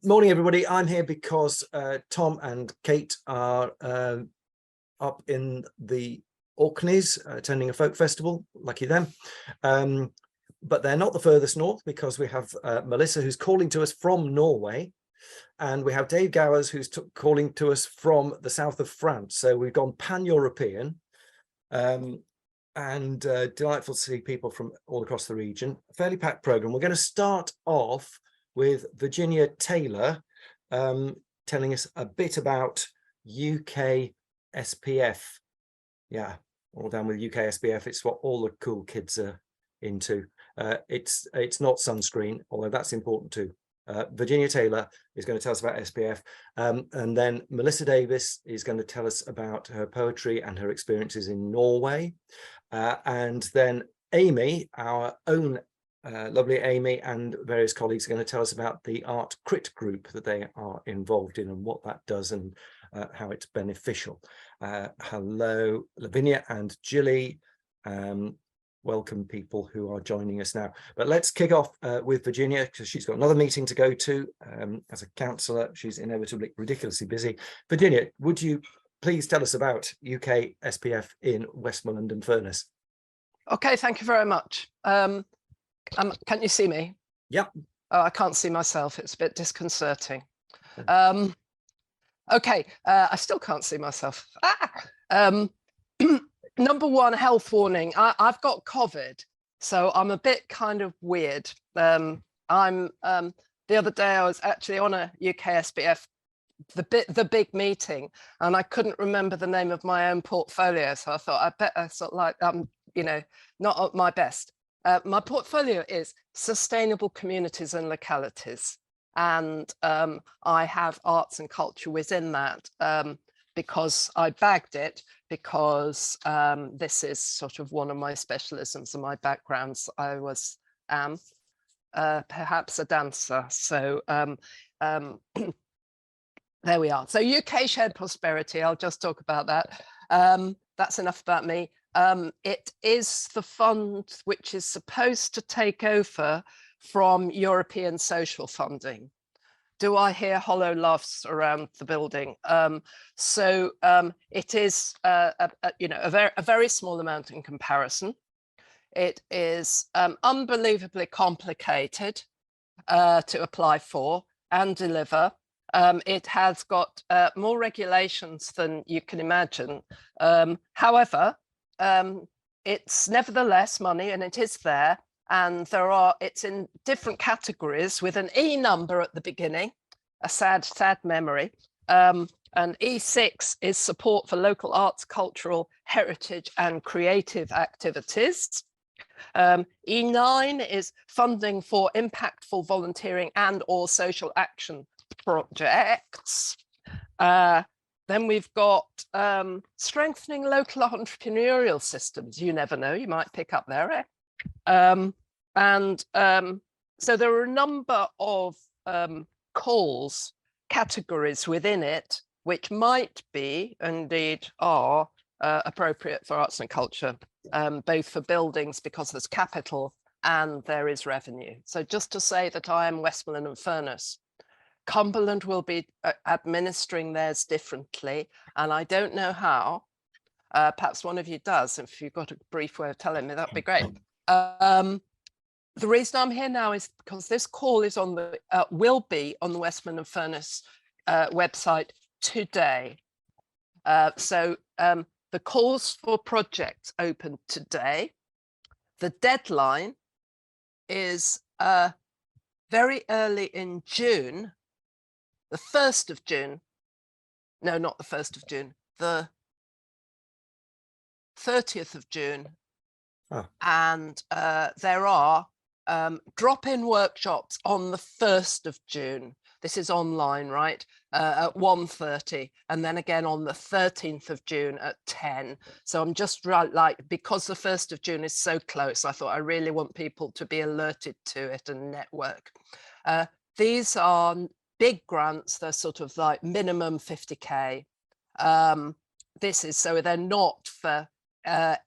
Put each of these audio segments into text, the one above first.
Morning, everybody. I'm here because Tom and Kate are up in the Orkneys attending a folk festival. Lucky them. But they're not the furthest north, because we have Melissa, who's calling to us from Norway, and we have Dave Gowers, who's calling to us from the south of France. So we've gone pan-European, and delightful to see people from all across the region. A fairly packed program. We're going to start off with Virginia Taylor telling us a bit about UK SPF. Yeah, all down with UK SPF. It's what all the cool kids are into. It's not sunscreen, although that's important too. Virginia Taylor is going to tell us about SPF, and then Melissa Davies is going to tell us about her poetry and her experiences in Norway, and then Amy, our own lovely Amy, and various colleagues are going to tell us about the Art Crit group that they are involved in and what that does and how it's beneficial. Hello, Lavinia and Gilly. Welcome, people who are joining us now. But let's kick off with Virginia, because she's got another meeting to go to. As a councillor, she's inevitably ridiculously busy. Virginia, would you please tell us about UK SPF in Westmoreland and Furness? Okay, thank you very much. Can you see me? Yep. Oh, I can't see myself. It's a bit disconcerting. Okay, I still can't see myself. Number one, health warning. I've got COVID, so I'm a bit kind of weird. The other day I was actually on a UK SPF, the big meeting, and I couldn't remember the name of my own portfolio, so I thought I better sort of like not at my best. My portfolio is sustainable communities and localities, and I have arts and culture within that because I bagged it, because this is sort of one of my specialisms and my backgrounds. I am perhaps a dancer, so there we are. So UK Shared Prosperity, I'll just talk about that. That's enough about me. It is the fund which is supposed to take over from European social funding. Do I hear hollow laughs around the building? It is a very small amount in comparison. It is unbelievably complicated to apply for and deliver. It has got more regulations than you can imagine. However, it's nevertheless money, and it is there, and it's in different categories with an E number at the beginning, a sad memory. And E6 is support for local arts, cultural heritage and creative activities. E9 is funding for impactful volunteering and or social action projects. Then we've got strengthening local entrepreneurial systems. You never know, you might pick up there. So there are a number of categories within it, which might be, indeed are, appropriate for arts and culture, both for buildings because there's capital and there is revenue. So just to say that I am Westmoreland and Furness. Cumberland will be administering theirs differently, and I don't know how. Perhaps one of you does. If you've got a brief way of telling me, that'd be great. The reason I'm here now is because this call is will be on the Westmoreland and Furness website today. So the calls for projects open today. The deadline is very early in June. The 1st of June, no, not the 1st of June, the 30th of June. Oh. And there are drop-in workshops on the 1st of June. This is online, right? At 1:30, and then again on the 13th of June at 10. So I'm just because the 1st of June is so close, I thought I really want people to be alerted to it and network. These are big grants. They're sort of like minimum 50K. So they're not for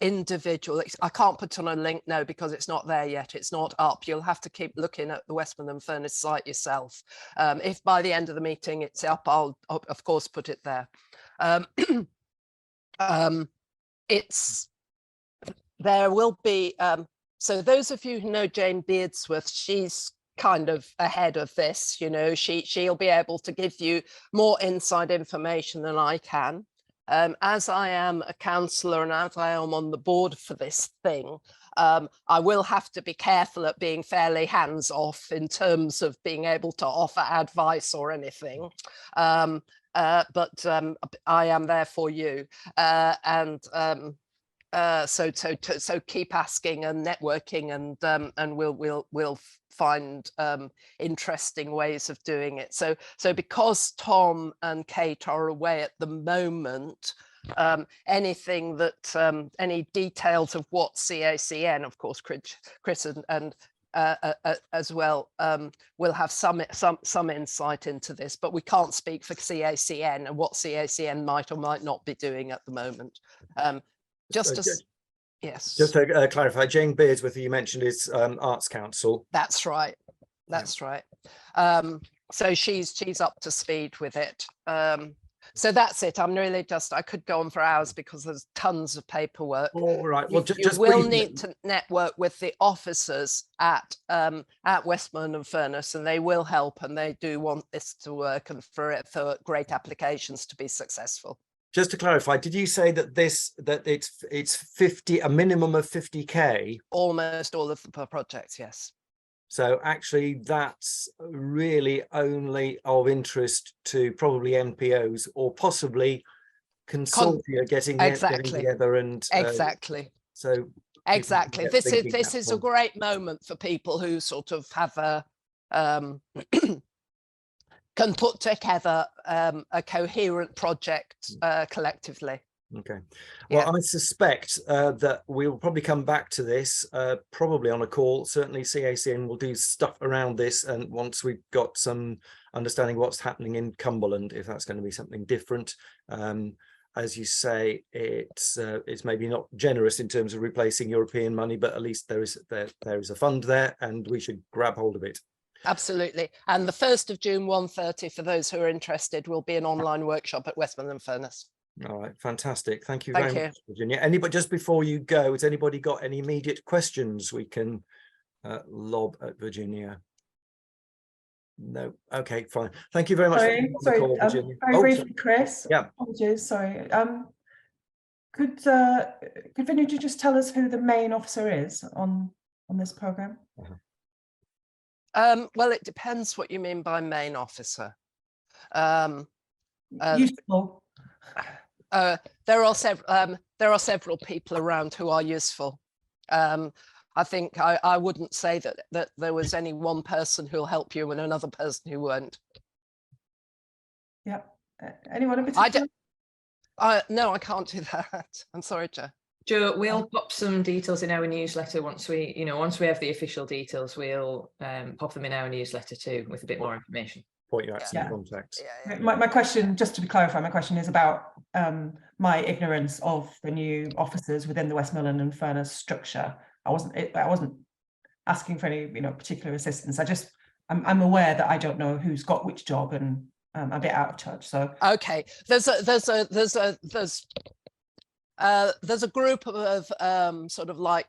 individual. I can't put on a link now because it's not there yet. It's not up. You'll have to keep looking at the Westmoreland Furnace site yourself. If by the end of the meeting it's up, I'll of course put it there. There will be, so those of you who know Jane Beardsworth, she's kind of ahead of this, you know, she'll be able to give you more inside information than I can. As I am a councillor and as I am on the board for this thing, I will have to be careful at being fairly hands-off in terms of being able to offer advice or anything. But I am there for you, so keep asking and networking, and we'll find interesting ways of doing it. So because Tom and Kate are away at the moment, anything that any details of what CACN, of course, Chris and as well, will have some insight into this, but we can't speak for CACN and what CACN might or might not be doing at the moment. Just to clarify, Jane Beardsworth, who you mentioned, is Arts Council. That's right. That's right. So she's up to speed with it. So that's it. I'm really just, I could go on for hours because there's tons of paperwork. All right. Well, you will need to network with the officers at Westmoreland and Furnace, and they will help, and they do want this to work and for great applications to be successful. Just to clarify, did you say that it's 50, a minimum of 50K? Almost all of the projects, yes. So actually that's really only of interest to probably NPOs or possibly consortia getting together and exactly. So exactly, this is a great moment for people who sort of have a can put together a coherent project collectively. Okay. Well, I suspect that we will probably come back to this, probably on a call. Certainly CACN will do stuff around this, and once we've got some understanding what's happening in Cumberland, if that's going to be something different. As you say, it's maybe not generous in terms of replacing European money, but at least there is a fund there, and we should grab hold of it. Absolutely. And the 1st of June, 1:30, for those who are interested, will be an online workshop at Westmoreland Furnace. All right, fantastic. Thank you very much, Virginia. Anybody, just before you go, has anybody got any immediate questions we can lob at Virginia? No. Okay, fine. Thank you very much. Sorry, Virginia. very briefly, Chris. Yeah. Apologies. Sorry. Could Virginia just tell us who the main officer is on this program? Well, it depends what you mean by main officer. Useful. There are several people around who are useful. I think I wouldn't say that there was any one person who'll help you and another person who won't. Yeah. Anyone in particular? No, I can't do that. I'm sorry, Joe. Joe, we'll pop some details in our newsletter once we have the official details. We'll pop them in our newsletter too with a bit more information. Point you out some contacts. My question, just to clarify, my question is about my ignorance of the new officers within the Westmoreland and Furnace structure. I wasn't asking for any particular assistance. I'm aware that I don't know who's got which job, and I'm a bit out of touch. So okay, there's a group of sort of like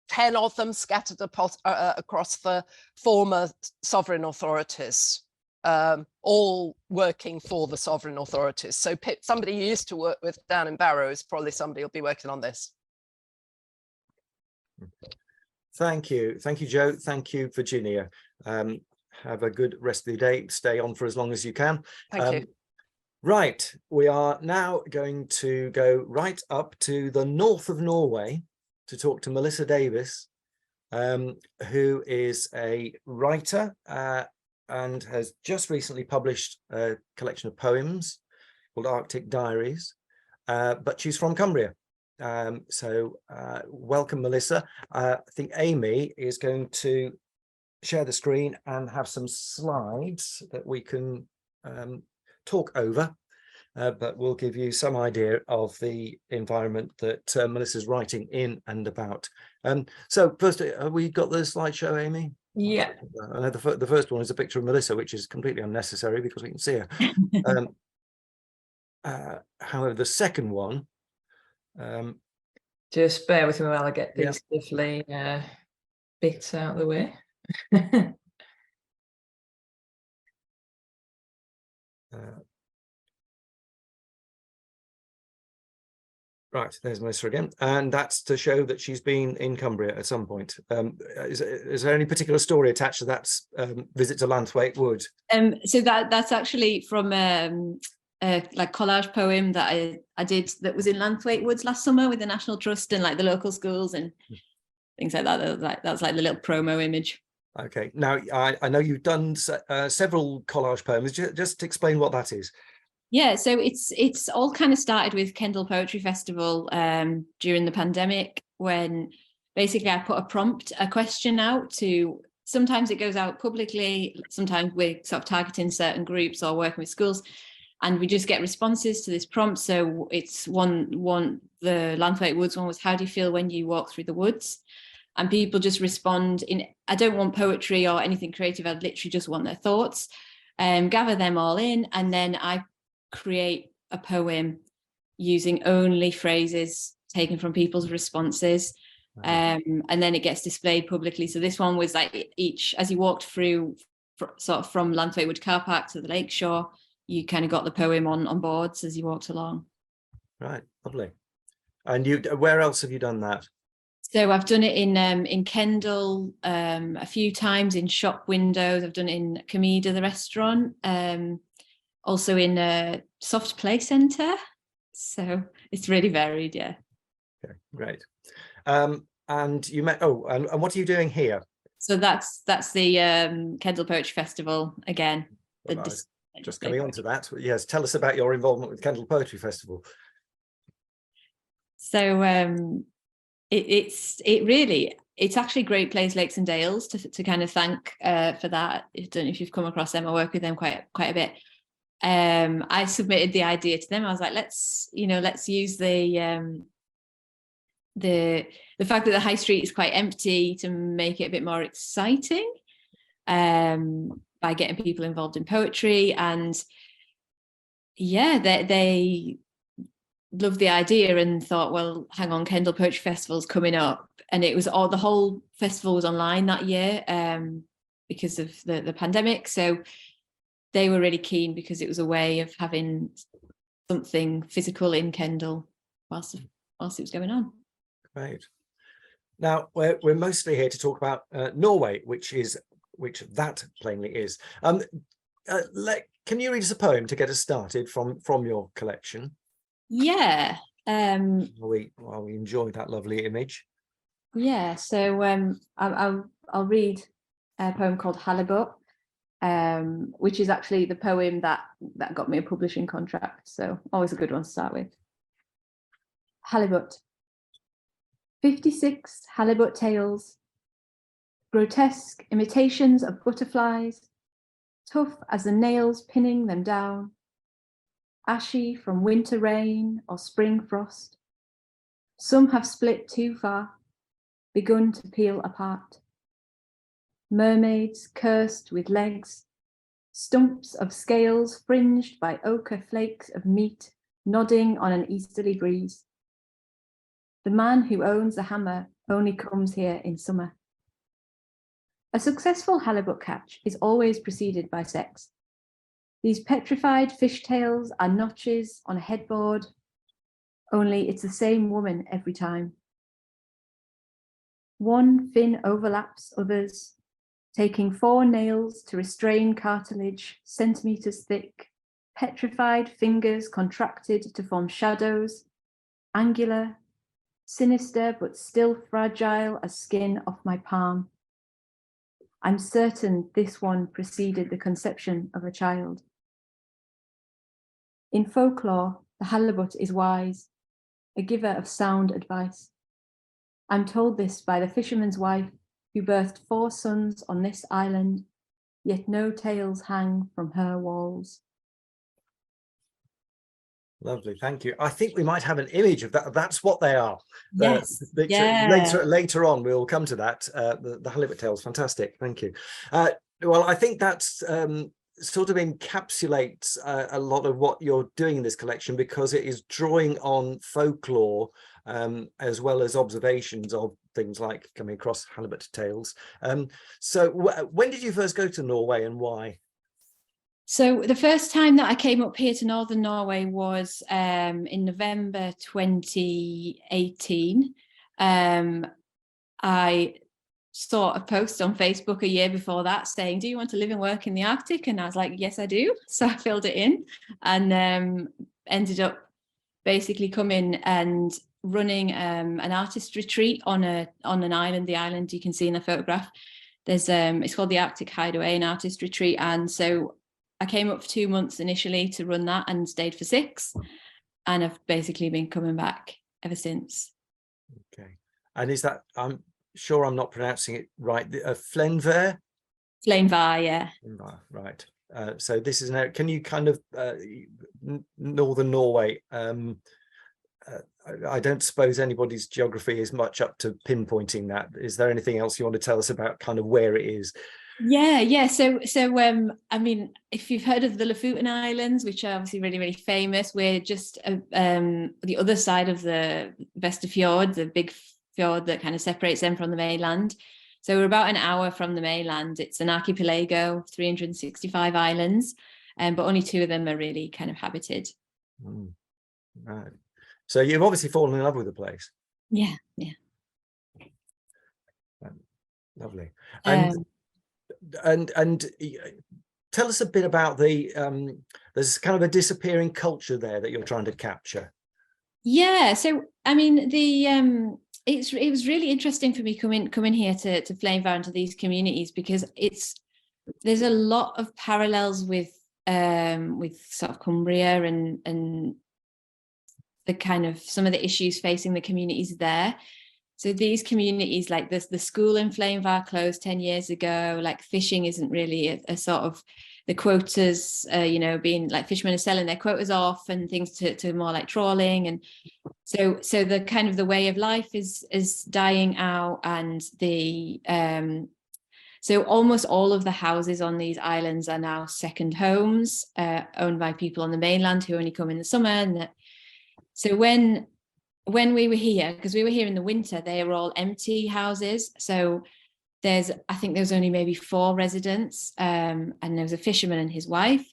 10 of them scattered across the former sovereign authorities, all working for the sovereign authorities. So somebody you used to work with down in Barrow is probably somebody who'll be working on this. Thank you, Joe. Thank you, Virginia. Have a good rest of the day. Stay on for as long as you can. Thank you. Right, we are now going to go right up to the north of Norway to talk to Melissa Davies, who is a writer and has just recently published a collection of poems called Arctic Diaries, but she's from Cumbria. So welcome, Melissa. I think Amy is going to share the screen and have some slides that we can talk over. but we'll give you some idea of the environment that Melissa's writing in and about. So first, we got the slideshow, Amy? Yeah. I know the first one is a picture of Melissa, which is completely unnecessary because we can see her. However, the second one, just bear with me while I get Yeah. these lovely bits out of the way. Right, there's Melissa again, and that's to show that she's been in Cumbria at some point. Is there any particular story attached to that visit to Lanthwaite Wood? So that's actually from like collage poem that I did that was in Lanthwaite Woods last summer with the National Trust and like the local schools and things like that. That's like the little promo image. Okay, now I know you've done several collage poems. Just explain what that is. Yeah, so it's all kind of started with Kendal Poetry Festival during the pandemic, when basically I put a question out to, sometimes it goes out publicly, sometimes we're sort of targeting certain groups or working with schools, and we just get responses to this prompt. So it's one the Lanthwaite Woods one was, how do you feel when you walk through the woods? And people just respond in, I don't want poetry or anything creative, I literally just want their thoughts, gather them all in, and then I create a poem using only phrases taken from people's responses. And then it gets displayed publicly. So this one was like each, as you walked through sort of from Lanthwaite Wood car park to the lakeshore, you kind of got the poem on boards as you walked along. Right, lovely. And you, where else have you done that? So I've done it in Kendal a few times, in shop windows. I've done it in Comida, the restaurant, also in a soft play centre. So it's really varied, yeah. Okay, great. And you met, and what are you doing here? So that's the Kendal Poetry Festival again. Just coming on to that, yes, tell us about your involvement with Kendal Poetry Festival. So it's actually Great Place Lakes and Dales to kind of thank for that. I don't know if you've come across them. I work with them quite a bit. I submitted the idea to them. I was like, let's use the fact that the high street is quite empty to make it a bit more exciting by getting people involved in poetry. And yeah, they loved the idea and thought, well, hang on, Kendal Poetry Festival's coming up. And it was the whole festival was online that year because of the pandemic. So they were really keen because it was a way of having something physical in Kendal whilst it was going on. Great. Now we're mostly here to talk about Norway, which that plainly is. Can you read us a poem to get us started from your collection? Yeah. While we enjoy that lovely image. Yeah. So I'll read a poem called Halibut, which is actually the poem that got me a publishing contract. So always a good one to start with. Halibut. 56 halibut tails, grotesque imitations of butterflies, tough as the nails pinning them down, ashy from winter rain or spring frost. Some have split too far, begun to peel apart. Mermaids cursed with legs, stumps of scales fringed by ochre flakes of meat nodding on an easterly breeze. The man who owns the hammer only comes here in summer. A successful halibut catch is always preceded by sex. These petrified fishtails are notches on a headboard, only it's the same woman every time. One fin overlaps others, taking 4 nails to restrain cartilage centimeters thick, petrified fingers contracted to form shadows, angular, sinister but still fragile as skin off my palm. I'm certain this one preceded the conception of a child. In folklore, the halibut is wise, a giver of sound advice. I'm told this by the fisherman's wife who birthed 4 sons on this island, yet no tales hang from her walls. Lovely, thank you. I think we might have an image of that. That's what they are. Yes, Later on, we'll come to that. The halibut tails, fantastic. Thank you. Well, I think that's sort of encapsulates a lot of what you're doing in this collection, because it is drawing on folklore as well as observations of things like coming across halibut tails. So when did you first go to Norway, and why? So the first time that I came up here to Northern Norway was in November 2018. I saw a post on Facebook a year before that saying, do you want to live and work in the Arctic? And I was like, yes, I do. So I filled it in, and ended up basically coming and running an artist retreat on an island. The island you can see in the photograph. There's it's called the Arctic Hideaway, an artist retreat. And so I came up for 2 months initially to run that, and stayed for 6. And I've basically been coming back ever since. Okay. And is that, I'm sure I'm not pronouncing it right, Flenver? Flamevar, yeah. Right. So this is now, can you kind of, Northern Norway, I don't suppose anybody's geography is much up to pinpointing that. Is there anything else you want to tell us about kind of where it is? Yeah. So I mean, if you've heard of the Lofoten Islands, which are obviously really, really famous, we're just the other side of the Vesterfjord, the big fjord that kind of separates them from the mainland. So we're about an hour from the mainland. It's an archipelago, 365 islands, but only 2 of them are really kind of habited. Right. So you've obviously fallen in love with the place. Yeah. Lovely. And tell us a bit about the there's kind of a disappearing culture there that you're trying to capture. Yeah, so I mean, the it was really interesting for me coming here to Flamevar and to these communities, because there's a lot of parallels with sort of Cumbria and the kind of some of the issues facing the communities there. So these communities, like the school in Flamevar closed 10 years ago, like fishing isn't really a sort of, the quotas, being like fishermen are selling their quotas off and things to more like trawling. And so the kind of the way of life is dying out, and so almost all of the houses on these islands are now second homes, owned by people on the mainland who only come in the summer. And so when we were here, because we were here in the winter, they were all empty houses. So I think there was only maybe 4 residents, and there was a fisherman and his wife.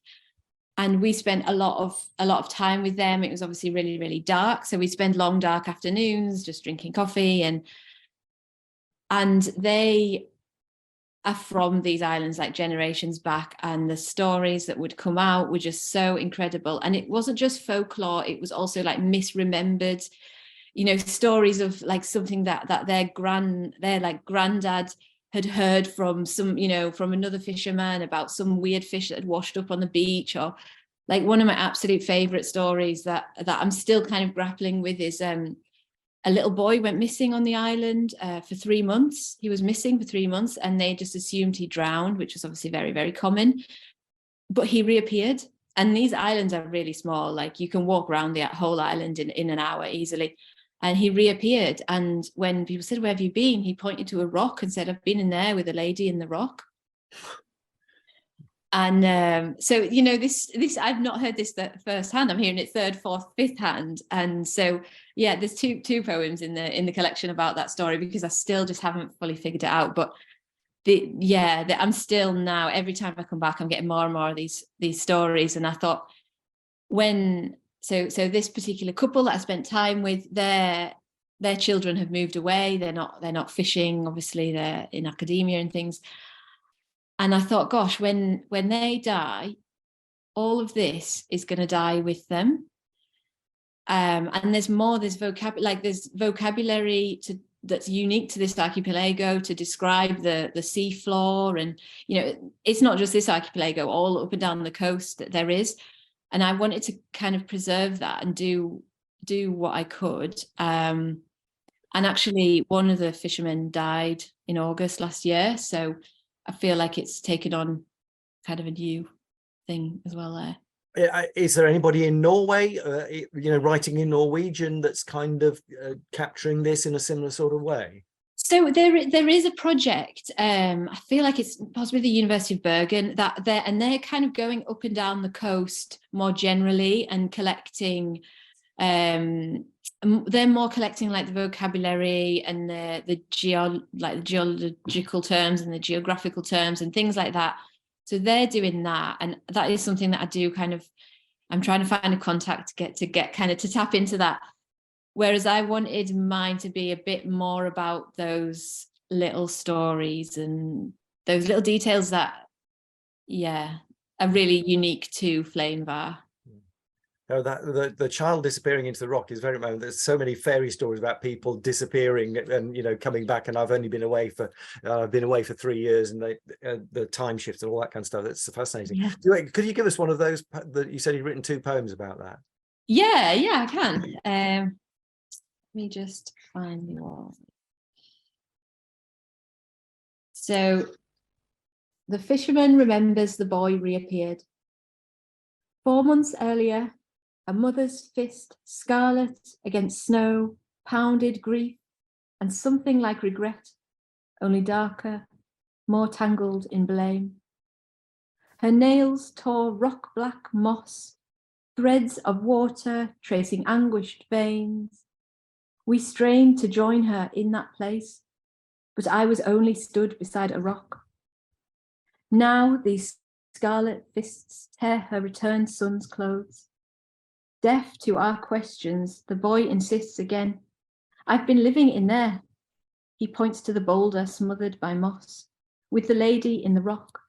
And we spent a lot of time with them. It was obviously really, really dark. So we spend long, dark afternoons just drinking coffee, and they are from these islands like generations back, and the stories that would come out were just so incredible. And it wasn't just folklore, it was also like misremembered, stories of like something that their granddad had heard from from another fisherman about some weird fish that had washed up on the beach. Or like one of my absolute favorite stories that I'm still kind of grappling with is a little boy went missing on the island for 3 months. He was missing for 3 months, and they just assumed he drowned, which was obviously very, very common. But he reappeared. And these islands are really small. Like you can walk around the whole island in an hour easily. And he reappeared. And when people said, "Where have you been?" he pointed to a rock and said, "I've been in there with a lady in the rock." And so, this I've not heard this firsthand. I'm hearing it third, fourth, fifth hand. And so, yeah, there's two poems in the collection about that story, because I still just haven't fully figured it out. But I'm still now, every time I come back, I'm getting more and more of these stories. And I thought, so this particular couple that I spent time with, their children have moved away. They're not fishing. Obviously, they're in academia and things. And I thought, gosh, when they die, all of this is going to die with them. And there's vocabulary that's unique to this archipelago to describe the seafloor. And, it's not just this archipelago, all up and down the coast that there is. And I wanted to kind of preserve that and do what I could. And actually, one of the fishermen died in August last year. So I feel like it's taken on kind of a new thing as well there. Is there anybody in Norway, writing in Norwegian that's kind of capturing this in a similar sort of way? So there is a project. I feel like it's possibly the University of Bergen they're kind of going up and down the coast more generally and collecting. They're more collecting like the vocabulary and the geological terms and the geographical terms and things like that. So they're doing that, and that is something that I do kind of. I'm trying to find a contact to get kind of to tap into that. Whereas I wanted mine to be a bit more about those little stories and those little details that, are really unique to Fleinvar. Oh, that the child disappearing into the rock is very much. There's so many fairy stories about people disappearing and coming back. And I've only been away for 3 years, and the time shift and all that kind of stuff. That's fascinating. Yeah. Could you give us one of those that you said you'd written 2 poems about that? Yeah, I can. Let me just find the one. So, the fisherman remembers the boy reappeared. 4 months earlier, a mother's fist, scarlet against snow, pounded grief and something like regret, only darker, more tangled in blame. Her nails tore rock-black moss, threads of water tracing anguished veins. We strained to join her in that place, but I was only stood beside a rock. Now these scarlet fists tear her returned son's clothes. Deaf to our questions, the boy insists again. I've been living in there. He points to the boulder smothered by moss, with the lady in the rock.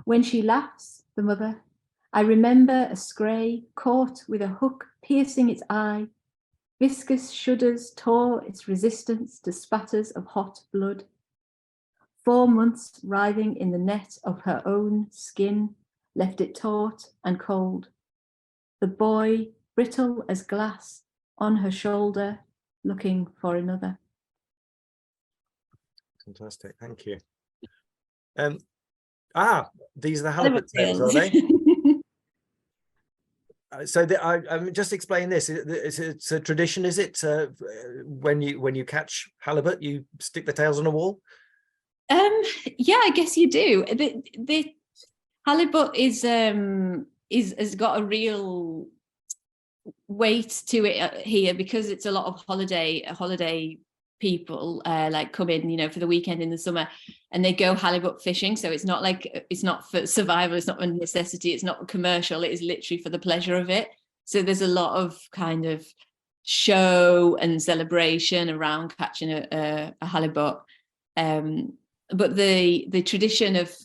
When she laughs, the mother, I remember a scray caught with a hook piercing its eye. Viscous shudders tore its resistance to spatters of hot blood. 4 months writhing in the net of her own skin left it taut and cold. The boy, brittle as glass, on her shoulder, looking for another. Fantastic, thank you. These are the halibut tales, are they? So I'm just explain this. It's a tradition, is it? When you catch halibut, you stick the tails on a wall. Yeah, I guess you do. The halibut has got a real weight to it here because it's a lot of holiday people like come in, for the weekend in the summer, and they go halibut fishing. So it's not for survival, it's not a necessity, it's not commercial, it is literally for the pleasure of it. So there's a lot of kind of show and celebration around catching a halibut. But the tradition of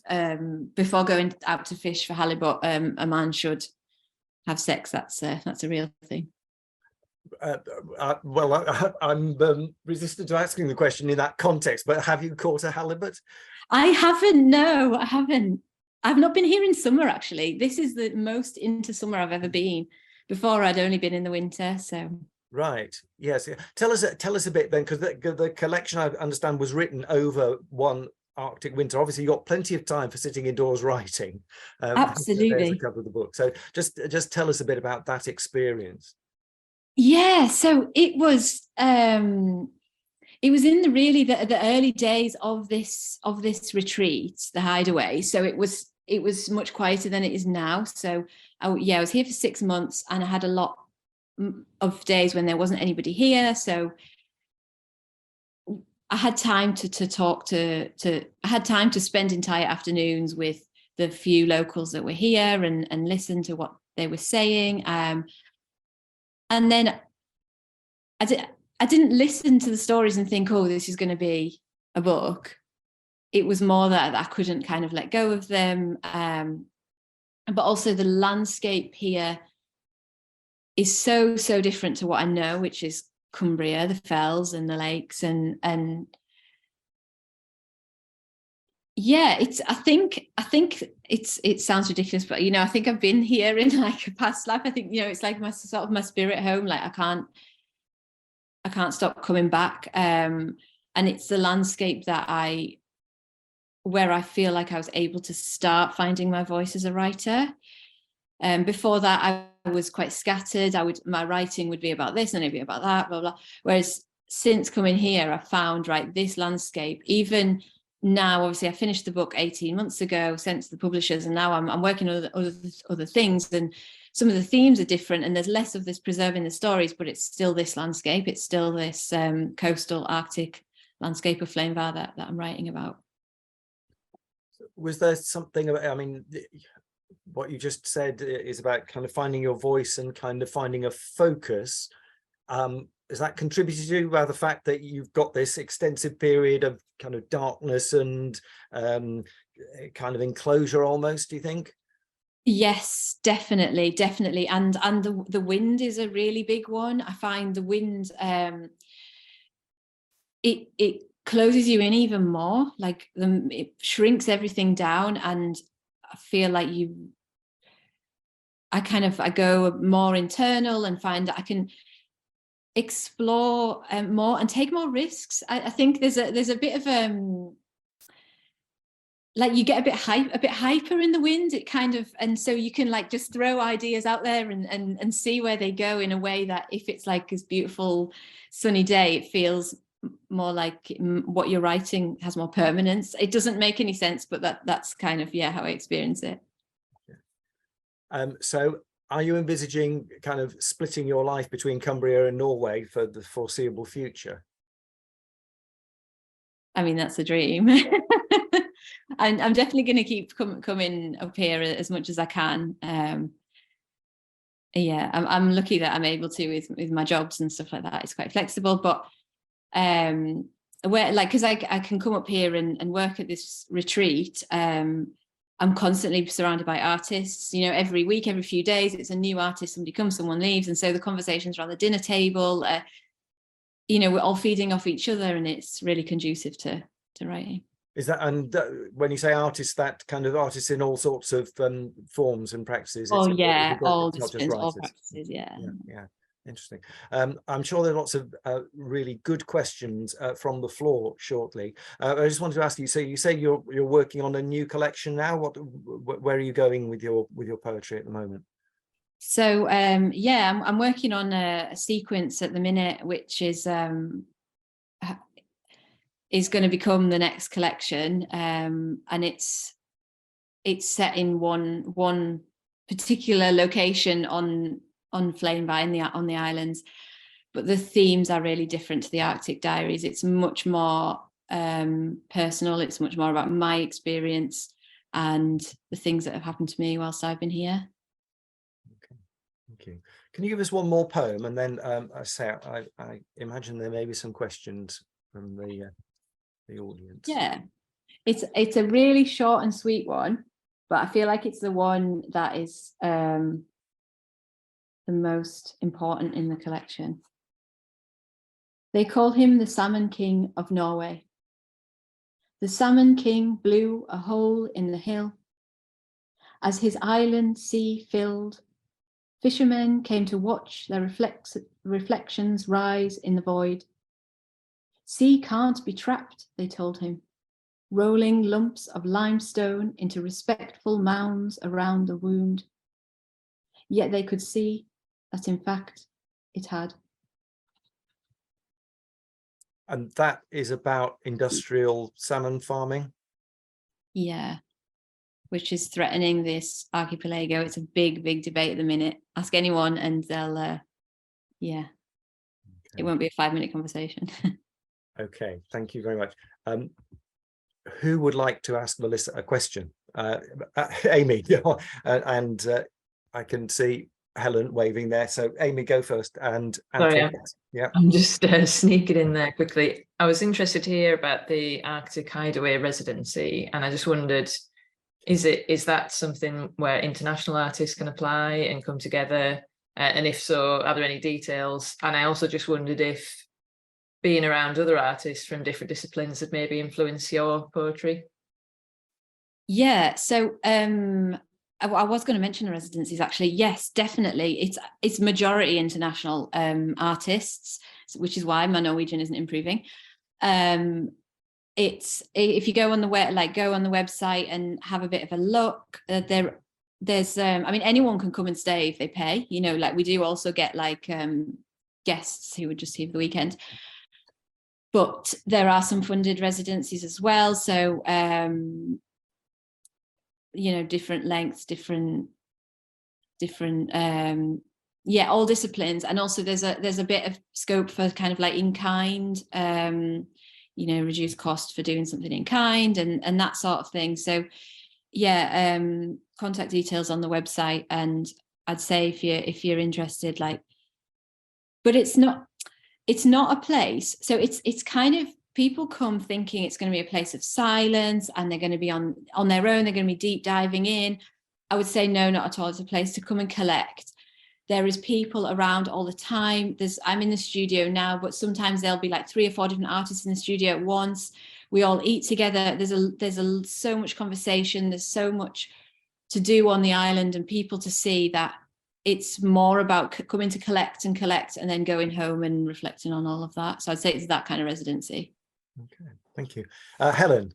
before going out to fish for halibut, a man should have sex. That's a real thing. I'm resistant to asking the question in that context, but have you caught a halibut? I haven't. No, I haven't. I've not been here in summer, actually. This is the most into summer I've ever been. Before, I'd only been in the winter, so. Right. Yes. Tell us a bit then, because the collection, I understand, was written over one Arctic winter. Obviously, you got plenty of time for sitting indoors writing. Absolutely. There's a couple of the books. So just tell us a bit about that experience. Yeah. So it was in the early days of this retreat, the hideaway. So it was much quieter than it is now. So I was here for 6 months, and I had a lot of days when there wasn't anybody here, so I had time to talk to I had time to spend entire afternoons with the few locals that were here and listen to what they were saying, and then I didn't listen to the stories and think, oh, this is going to be a book. It was more that I couldn't kind of let go of them, but also the landscape here is so different to what I know, which is Cumbria, the fells and the lakes, and yeah, I think it sounds ridiculous, but I think I've been here in like a past life. I think it's like my spirit home. Like I can't stop coming back, and it's the landscape where I feel like I was able to start finding my voice as a writer. Before that, I was quite scattered. My writing would be about this and it'd be about that, blah, blah. Whereas since coming here, I found, right, this landscape, even now, obviously I finished the book 18 months ago, sent to the publishers, and now I'm working on other things, and some of the themes are different, and there's less of this preserving the stories, but it's still this landscape. It's still this coastal Arctic landscape of Flainvar that I'm writing about. Was there something about, I mean, what you just said is about kind of finding your voice and kind of finding a focus. Is that contributed to by the fact that you've got this extensive period of kind of darkness and kind of enclosure almost, do you think? Yes, definitely. And the wind is a really big one. I find the wind, it closes you in even more, like it shrinks everything down, and I feel like I go more internal and find that I can explore more and take more risks. I think there's a bit of like you get a bit hyper in the wind. It kind of, and so you can like just throw ideas out there and see where they go in a way that if it's like this beautiful sunny day, it feels more like what you're writing has more permanence. It doesn't make any sense, but that's kind of, yeah, how I experience it. So are you envisaging kind of splitting your life between Cumbria and Norway for the foreseeable future? I mean, that's a dream. And I'm definitely going to keep coming up here as much as I can. Yeah, I'm lucky that I'm able to with my jobs and stuff like that. It's quite flexible, but where, like, because I can come up here and work at this retreat. I'm constantly surrounded by artists, you know, every week, every few days, it's a new artist, somebody comes, someone leaves. And so the conversations around the dinner table, you know, we're all feeding off each other, and it's really conducive to writing. Is that, and when you say artists, that kind of artists in all sorts of forms and practices? Oh, yeah, all disciplines, all practices, yeah. Interesting. I'm sure there are lots of really good questions from the floor shortly. I just wanted to ask you, so you say you're working on a new collection now. Where are you going with your poetry at the moment? So yeah, I'm working on a sequence at the minute, which is going to become the next collection, and it's set in one particular location on Flainvar on the islands, but the themes are really different to the Arctic Diaries. It's much more personal. It's much more about my experience and the things that have happened to me whilst I've been here. Okay, thank you. Can you give us one more poem, and then I imagine there may be some questions from the audience. Yeah, it's a really short and sweet one, but I feel like it's the one that is the most important in the collection. They call him the Salmon King of Norway. The Salmon King blew a hole in the hill. As his island sea filled, fishermen came to watch their reflections rise in the void. Sea can't be trapped, they told him, rolling lumps of limestone into respectful mounds around the wound. Yet they could see that in fact it had. And that is about industrial salmon farming? Yeah. Which is threatening this archipelago. It's a big debate at the minute. Ask anyone and they'll, yeah. Okay. It won't be a 5-minute conversation. Okay, thank you very much. Who would like to ask Melissa a question? Amy, and I can see Helen waving there. So Amy, go first. And sorry, yeah, I'm just sneaking in there quickly. I was interested to hear about the Arctic Hideaway residency, and I just wondered, is that something where international artists can apply and come together? And if so, are there any details? And I also just wondered if being around other artists from different disciplines had maybe influenced your poetry. Yeah, so I was going to mention the residencies actually. Yes, definitely. It's majority international artists, which is why my Norwegian isn't improving. It's, if you go on the website and have a bit of a look, there's I mean, anyone can come and stay if they pay, you know, like we do also get like guests who would just here for the weekend, but there are some funded residencies as well, so you know, different lengths, different yeah, all disciplines. And also there's a bit of scope for kind of like in kind, you know, reduced cost for doing something in kind and that sort of thing. So yeah, contact details on the website, and I'd say if you're interested, like, but it's not a place. So it's kind of, people come thinking it's going to be a place of silence and they're going to be on their own, they're going to be deep diving in. I would say no, not at all. It's a place to come and collect. There is people around all the time. I'm in the studio now, but sometimes there'll be like 3 or 4 different artists in the studio at once. We all eat together. There's so much conversation. There's so much to do on the island and people to see, that it's more about coming to collect and then going home and reflecting on all of that. So I'd say it's that kind of residency. Okay, thank you. Helen.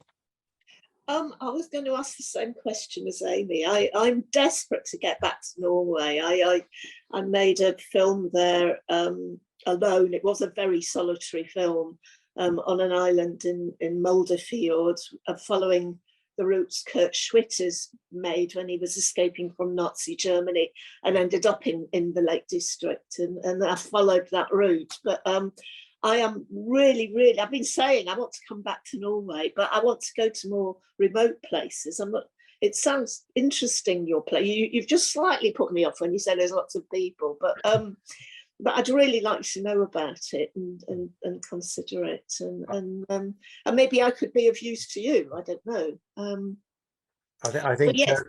I was going to ask the same question as Amy. I'm desperate to get back to Norway. I made a film there alone. It was a very solitary film on an island in Moldefjord, following the routes Kurt Schwitter's made when he was escaping from Nazi Germany and ended up in the Lake District. And I followed that route. But I am really, I've been saying I want to come back to Norway, but I want to go to more remote places. It sounds interesting, your place. You've just slightly put me off when you said there's lots of people, but I'd really like to know about it and consider it, and maybe I could be of use to you. I don't know. I think yes,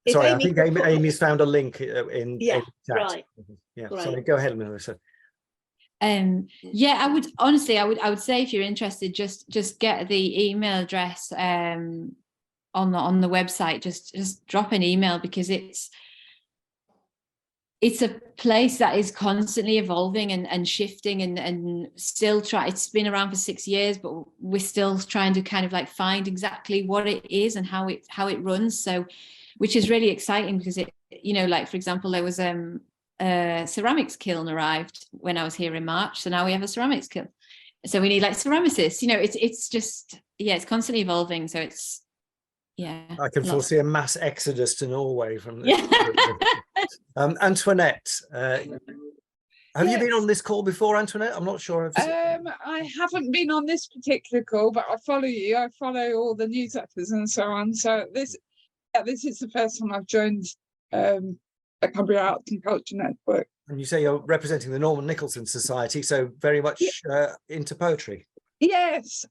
sorry, I think Amy's found a link in chat. Right. Yeah, right. Sorry, go ahead, Melissa. Yeah, I would say if you're interested, just get the email address on the website. Just drop an email, because it's a place that is constantly evolving and shifting and still it's been around for 6 years, but we're still trying to kind of like find exactly what it is and how it runs. So, which is really exciting, because it, you know, like for example, there was ceramics kiln arrived when I was here in March, so now we have a ceramics kiln, so we need like ceramicists, you know. It's just, yeah, it's constantly evolving, so it's, yeah, I can foresee a mass exodus to Norway from this. Yeah. Antoinette, have you been on this call before, Antoinette? I'm not sure. I haven't been on this particular call, but I follow you. I follow all the newsletters and so on, so this is the first time I've joined a Cumbria Arts and Culture Network. And you say you're representing the Norman Nicholson Society, so very much into poetry. Yes,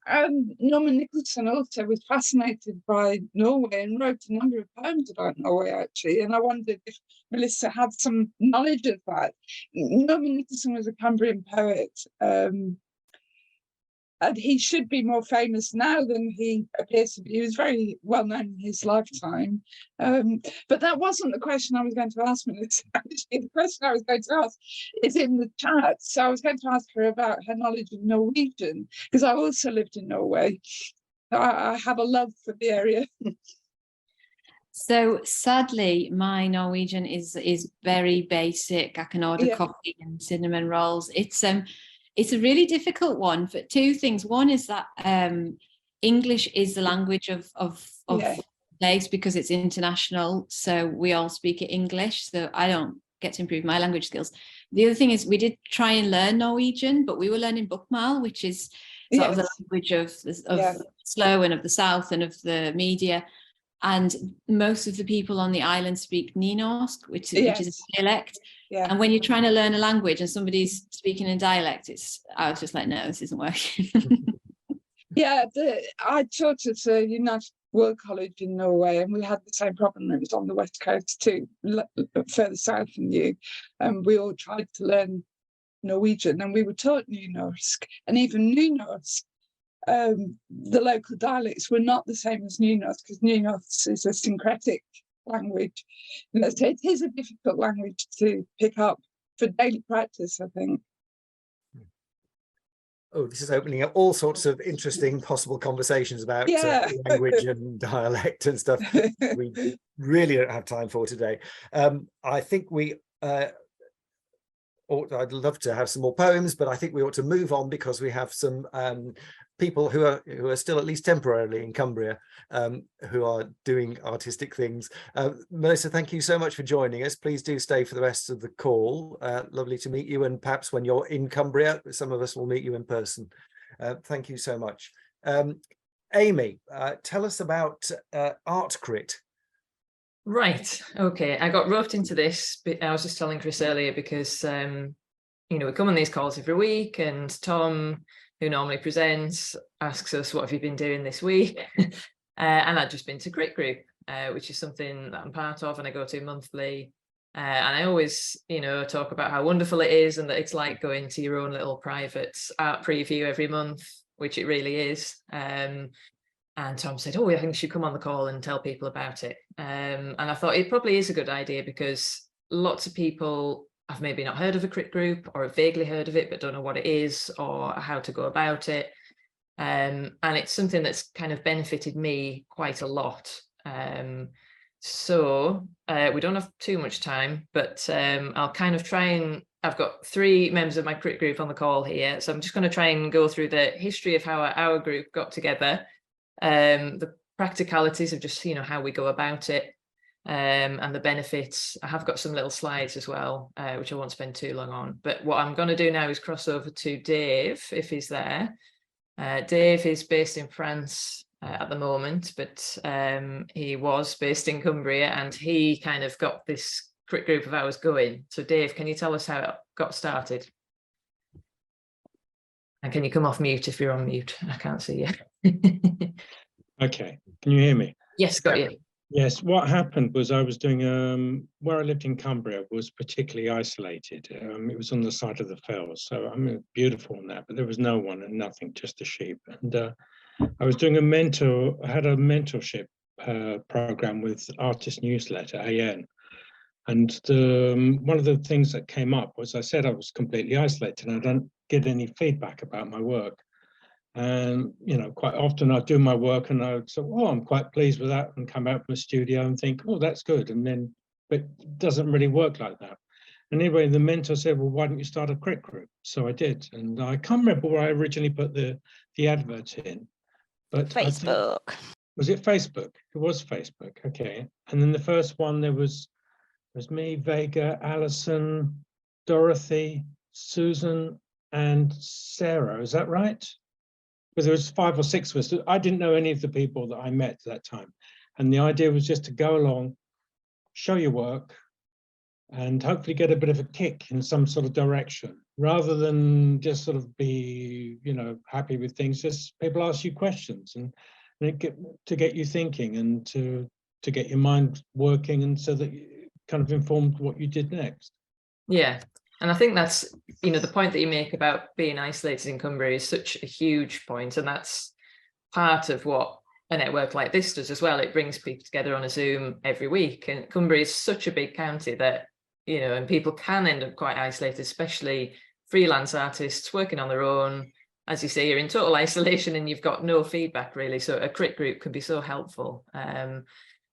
Norman Nicholson also was fascinated by Norway and wrote a number of poems about Norway, actually, and I wondered if Melissa had some knowledge of that. Norman Nicholson was a Cumbrian poet, and he should be more famous now than he appears to be. He was very well known in his lifetime. But that wasn't the question I was going to ask Melissa. Actually, the question I was going to ask is in the chat. So I was going to ask her about her knowledge of Norwegian, because I also lived in Norway. I have a love for the area. So sadly, my Norwegian is very basic. I can order coffee and cinnamon rolls. It's a really difficult one for 2 things. One is that English is the language of the place, because it's international. So we all speak English. So I don't get to improve my language skills. The other thing is, we did try and learn Norwegian, but we were learning Bokmål, which is sort of the language of Slow and of the South and of the media. And most of the people on the island speak Nynorsk, which is a dialect. Yeah. And when you're trying to learn a language and somebody's speaking in dialect, I was just like, no, this isn't working. I taught at a United World College in Norway, and we had the same problem. It was on the west coast too, further south than you. And we all tried to learn Norwegian, and we were taught Nynorsk, and even Nynorsk. The local dialects were not the same as Nynorsk, because Nynorsk is a syncretic language. So it is a difficult language to pick up for daily practice, I think. Oh, this is opening up all sorts of interesting possible conversations about Yeah. language and dialect and stuff we really don't have time for today. I think I'd love to have some more poems, but I think we ought to move on because we have some people who are still at least temporarily in Cumbria who are doing artistic things. Melissa, thank you so much for joining us. Please do stay for the rest of the call. Lovely to meet you, and perhaps when you're in Cumbria, some of us will meet you in person. Thank you so much. Amy, tell us about ArtCrit. Right. Okay. I got roped into this, but I was just telling Chris earlier because, we come on these calls every week, and Tom, who normally presents, asks us, what have you been doing this week? And I'd just been to Crit Group, which is something that I'm part of and I go to monthly. And I always, talk about how wonderful it is and that it's like going to your own little private art preview every month, which it really is. And Tom said, I think you should come on the call and tell people about it. And I thought it probably is a good idea because lots of people have maybe not heard of a Crit Group or have vaguely heard of it, but don't know what it is or how to go about it. And it's something that's kind of benefited me quite a lot. So we don't have too much time, but I'll kind of try and, I've got 3 members of my Crit Group on the call here. So I'm just going to try and go through the history of how our group got together. The practicalities of just how we go about it, and the benefits. I have got some little slides as well, which I won't spend too long on, but what I'm going to do now is cross over to Dave if he's there. Dave is based in France at the moment, but he was based in Cumbria, and he kind of got this Crit Group of ours going. So Dave, can you tell us how it got started? And can you come off mute if you're on mute? I can't see you. Okay, can you hear me? Yes, got you. Yes, what happened was I was doing, where I lived in Cumbria was particularly isolated. It was on the side of the fells, so beautiful and that, but there was no one and nothing, just the sheep. And I was doing I had a mentorship program with Artist Newsletter, AN. And one of the things that came up was I said I was completely isolated and I don't get any feedback about my work. And, quite often I do my work and I would say, I'm quite pleased with that, and come out from the studio and think, that's good. And then, but it doesn't really work like that. And anyway, the mentor said, why don't you start a Crit Group? So I did. And I can't remember where I originally put the advert in. But Facebook. Was it Facebook? It was Facebook. Okay. And then the first one, there was me, Vega, Alison, Dorothy, Susan, and Sarah. Is that right? Because there was 5 or 6 of us. I didn't know any of the people that I met at that time. And the idea was just to go along, show your work, and hopefully get a bit of a kick in some sort of direction, rather than just sort of be, happy with things. Just people ask you questions and to get you thinking and to get your mind working, and so that you kind of informed what you did next. Yeah. And I think that's, the point that you make about being isolated in Cumbria is such a huge point. And that's part of what a network like this does as well. It brings people together on a Zoom every week. And Cumbria is such a big county that, and people can end up quite isolated, especially freelance artists working on their own. As you say, you're in total isolation and you've got no feedback really. So a Crit Group can be so helpful.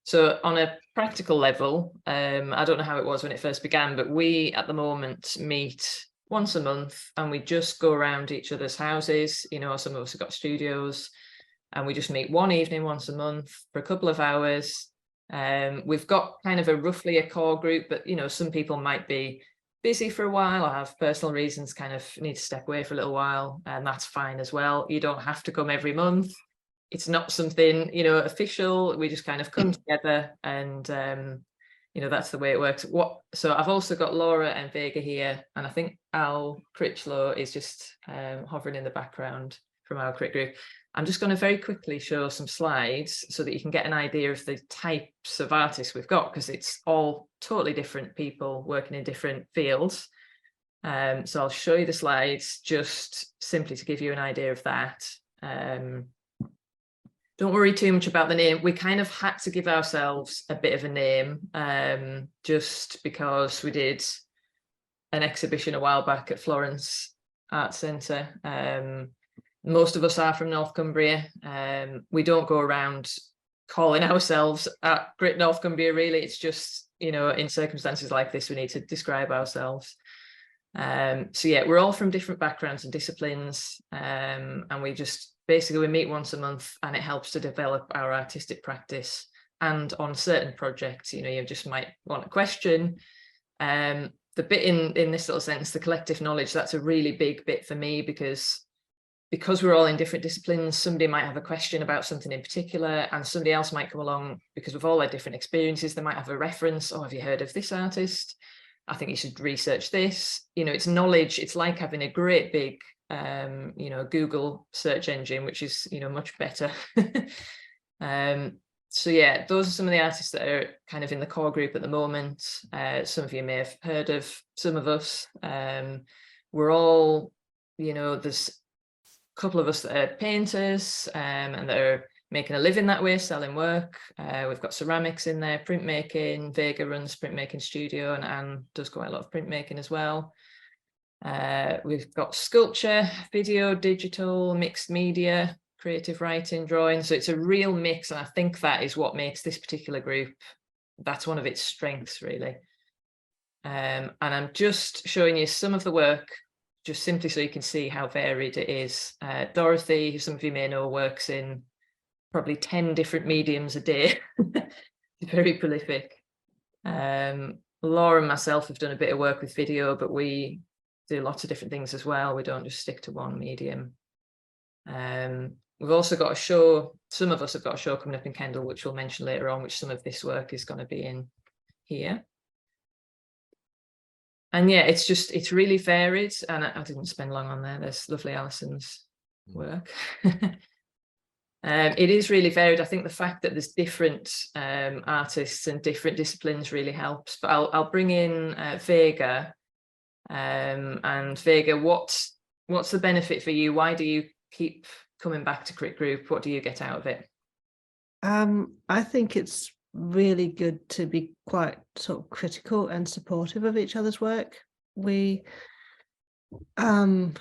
So on a practical level, I don't know how it was when it first began, but we at the moment meet once a month and we just go around each other's houses. Some of us have got studios, and we just meet one evening once a month for a couple of hours. We've got kind of roughly a core group, but some people might be busy for a while or have personal reasons, kind of need to step away for a little while, and that's fine as well. You don't have to come every month. It's not something, official. We just kind of come together, and, that's the way it works. So I've also got Laura and Vega here, and I think Al Critchlow is just hovering in the background from our Crit Group. I'm just going to very quickly show some slides so that you can get an idea of the types of artists we've got, because it's all totally different people working in different fields. So I'll show you the slides just simply to give you an idea of that. Don't worry too much about the name. We kind of had to give ourselves a bit of a name, just because we did an exhibition a while back at Florence Arts Centre. Most of us are from North Cumbria. We don't go around calling ourselves at Great North Cumbria, really. It's just, you know, in circumstances like this, we need to describe ourselves. So yeah, we're all from different backgrounds and disciplines, and we just basically we meet once a month, and it helps to develop our artistic practice. And on certain projects, you know, you just might want a question. The bit in this little sentence, the collective knowledge, that's a really big bit for me, because we're all in different disciplines. Somebody might have a question about something in particular, and somebody else might come along because we've all had different experiences. They might have a reference. Oh, have you heard of this artist? I think you should research this. You know, it's knowledge. It's like having a great big, you know, Google search engine, which is, you know, much better. So yeah, those are some of the artists that are kind of in the core group at the moment. Some of you may have heard of some of us. We're all, you know, there's a couple of us that are painters and that are making a living that way, selling work. We've got ceramics in there, printmaking. Vega runs printmaking studio, and Anne does quite a lot of printmaking as well. We've got sculpture, video, digital, mixed media, creative writing, drawing. So it's a real mix, and I think that is what makes this particular group, that's one of its strengths, really. And I'm just showing you some of the work, just simply so you can see how varied it is. Dorothy, who some of you may know, works in probably 10 different mediums a day. Very prolific. Laura and myself have done a bit of work with video, but we do lots of different things as well. We don't just stick to one medium. We've also got a show, some of us have got a show coming up in Kendal, which we'll mention later on, which some of this work is going to be in here. And yeah, it's really varied, and I didn't spend long on there. There's lovely Alison's work. It is really varied. I think the fact that there's different artists and different disciplines really helps. But I'll bring in Vega. And Vega, what's the benefit for you? Why do you keep coming back to Crit Group? What do you get out of it? I think it's really good to be quite sort of critical and supportive of each other's work. We I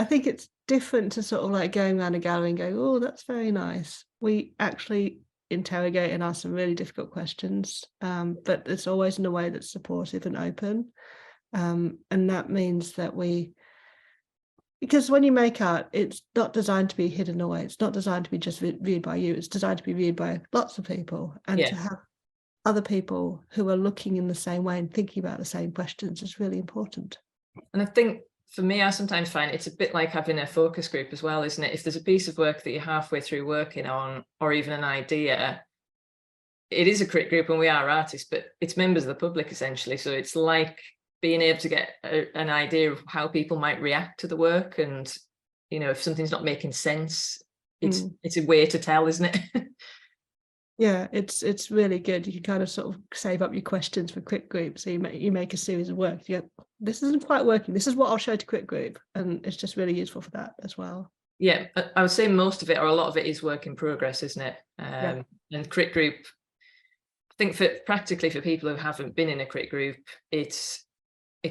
think it's different to sort of like going around a gallery and going, oh, that's very nice. We actually interrogate and ask some really difficult questions, but it's always in a way that's supportive and open. And that means that because when you make art, it's not designed to be hidden away. It's not designed to be just viewed by you. It's designed to be viewed by lots of people. And to have other people who are looking in the same way and thinking about the same questions is really important. And I think for me, I sometimes find it's a bit like having a focus group as well, isn't it? If there's a piece of work that you're halfway through working on, or even an idea, it is a Crit Group and we are artists, but it's members of the public essentially. So it's like being able to get an idea of how people might react to the work. And, you know, if something's not making sense, it's a way to tell, isn't it? Yeah, it's really good. You can kind of sort of save up your questions for Crit Group. So you make a series of work. You go, this isn't quite working. This is what I'll show to Crit Group. And it's just really useful for that as well. Yeah, I would say most of it, or a lot of it, is work in progress, isn't it? And Crit Group, I think practically for people who haven't been in a Crit Group, it's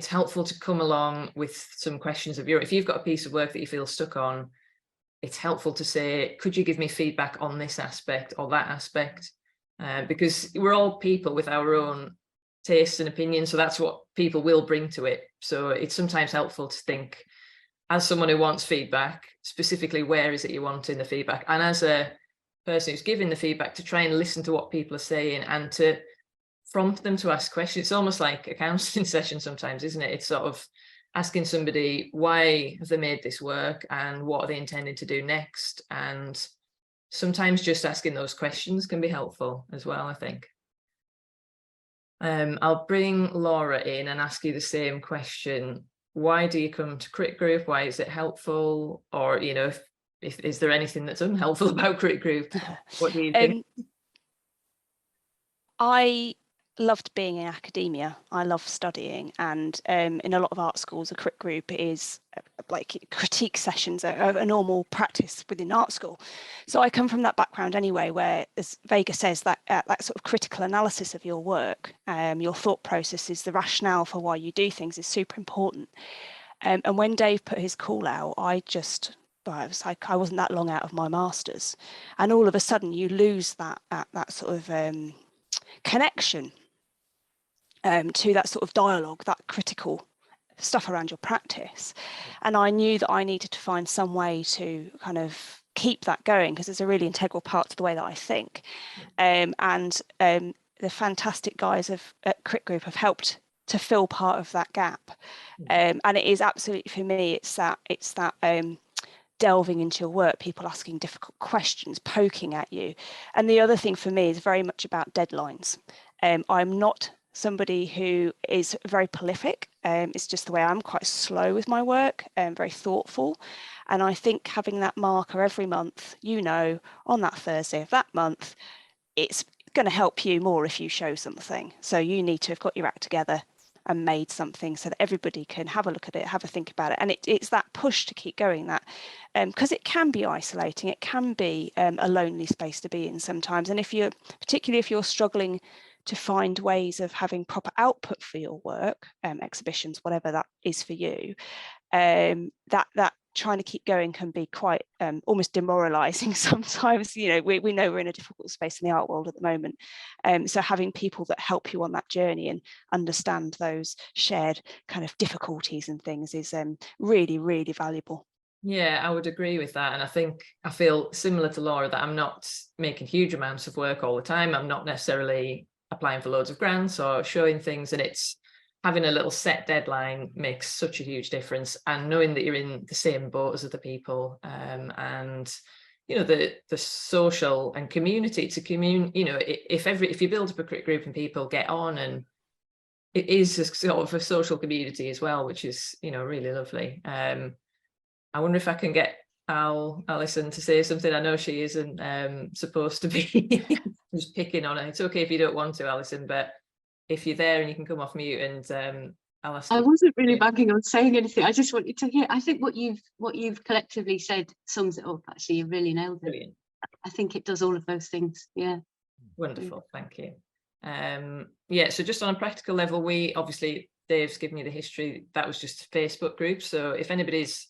helpful to come along with some questions of your, if you've got a piece of work that you feel stuck on, it's helpful to say, could you give me feedback on this aspect or that aspect? Because we're all people with our own tastes and opinions. So that's what people will bring to it. So it's sometimes helpful to think, as someone who wants feedback, specifically, where is it you want in the feedback? And as a person who's giving the feedback, to try and listen to what people are saying and to prompt them to ask questions. It's almost like a counselling session sometimes, isn't it? It's sort of asking somebody, why have they made this work and what are they intending to do next? And sometimes just asking those questions can be helpful as well, I think. I'll bring Laura in and ask you the same question. Why do you come to Crit Group? Why is it helpful? Or, you know, if is there anything that's unhelpful about Crit Group? What do you think? I loved being in academia. I love studying, and in a lot of art schools, a Crit Group is like critique sessions are a normal practice within art school. So I come from that background anyway, where, as Vega says, that that sort of critical analysis of your work, your thought processes, the rationale for why you do things is super important. And when Dave put his call out, it was like I wasn't that long out of my masters, and all of a sudden you lose that sort of connection to that sort of dialogue, that critical stuff around your practice. And I knew that I needed to find some way to kind of keep that going, because it's a really integral part to the way that I think. The fantastic guys at Crit Group have helped to fill part of that gap. And it is absolutely, for me, it's that delving into your work, people asking difficult questions, poking at you. And the other thing for me is very much about deadlines. I'm not somebody who is very prolific. It's just the way I'm quite slow with my work and very thoughtful. And I think having that marker every month, on that Thursday of that month, it's going to help you more if you show something. So you need to have got your act together and made something so that everybody can have a look at it, have a think about it. And it's that push to keep going, that because it can be isolating, it can be a lonely space to be in sometimes. And particularly if you're struggling to find ways of having proper output for your work, exhibitions, whatever that is for you, that trying to keep going can be quite almost demoralizing sometimes. We know we're in a difficult space in the art world at the moment. So having people that help you on that journey and understand those shared kind of difficulties and things is really, really valuable. Yeah, I would agree with that. And I feel similar to Laura, that I'm not making huge amounts of work all the time. I'm not necessarily applying for loads of grants or showing things, and it's having a little set deadline makes such a huge difference, and knowing that you're in the same boat as other people, and the social and community to if you build up a Crit Group and people get on, and it is a sort of a social community as well, which is really lovely. I wonder if I can get Alison to say something. I know she isn't supposed to be just picking on her. It's okay if you don't want to, Alison, but if you're there and you can come off mute, and I'll ask. I wasn't really bugging on saying anything. I just wanted to hear. I think what you've collectively said sums it up. Actually, you really nailed it. Brilliant. I think it does all of those things. Yeah. Wonderful. Thank you. So just on a practical level, obviously Dave's given you the history. That was just a Facebook group. So if anybody's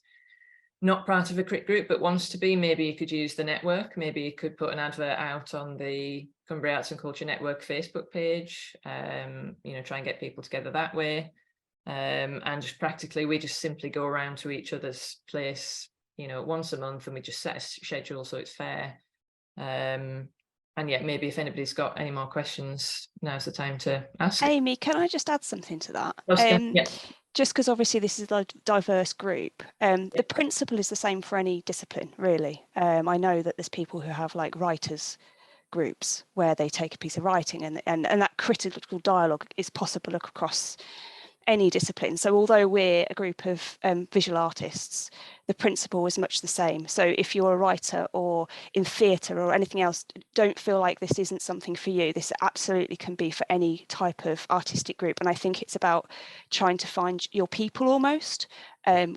not part of a Crit Group but wants to be, maybe you could use the network. Maybe you could put an advert out on the Cumbria Arts and Culture Network Facebook page, try and get people together that way. And just practically, we just simply go around to each other's place, once a month, and we just set a schedule so it's fair. And maybe if anybody's got any more questions, now's the time to ask. Amy, can I just add something to that? Just because obviously this is a diverse group, the principle is the same for any discipline, really. I know that there's people who have like writers groups where they take a piece of writing and that critical dialogue is possible across any discipline. So although we're a group of visual artists, the principle is much the same. So if you're a writer or in theatre or anything else, don't feel like this isn't something for you. This absolutely can be for any type of artistic group. And I think it's about trying to find your people almost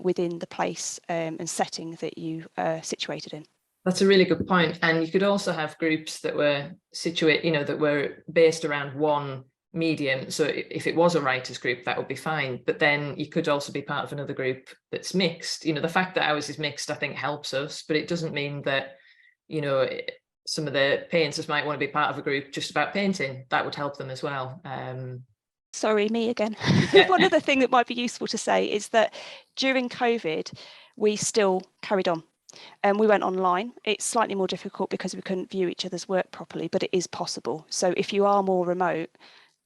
within the place and setting that you are situated in. That's a really good point. And you could also have groups that were that were based around one medium. So if it was a writers group, that would be fine. But then you could also be part of another group that's mixed. The fact that ours is mixed, I think, helps us, but it doesn't mean that, some of the painters might want to be part of a group just about painting. That would help them as well. Sorry, me again. Yeah. One other thing that might be useful to say is that during COVID, we still carried on. And we went online. It's slightly more difficult because we couldn't view each other's work properly, but it is possible. So if you are more remote,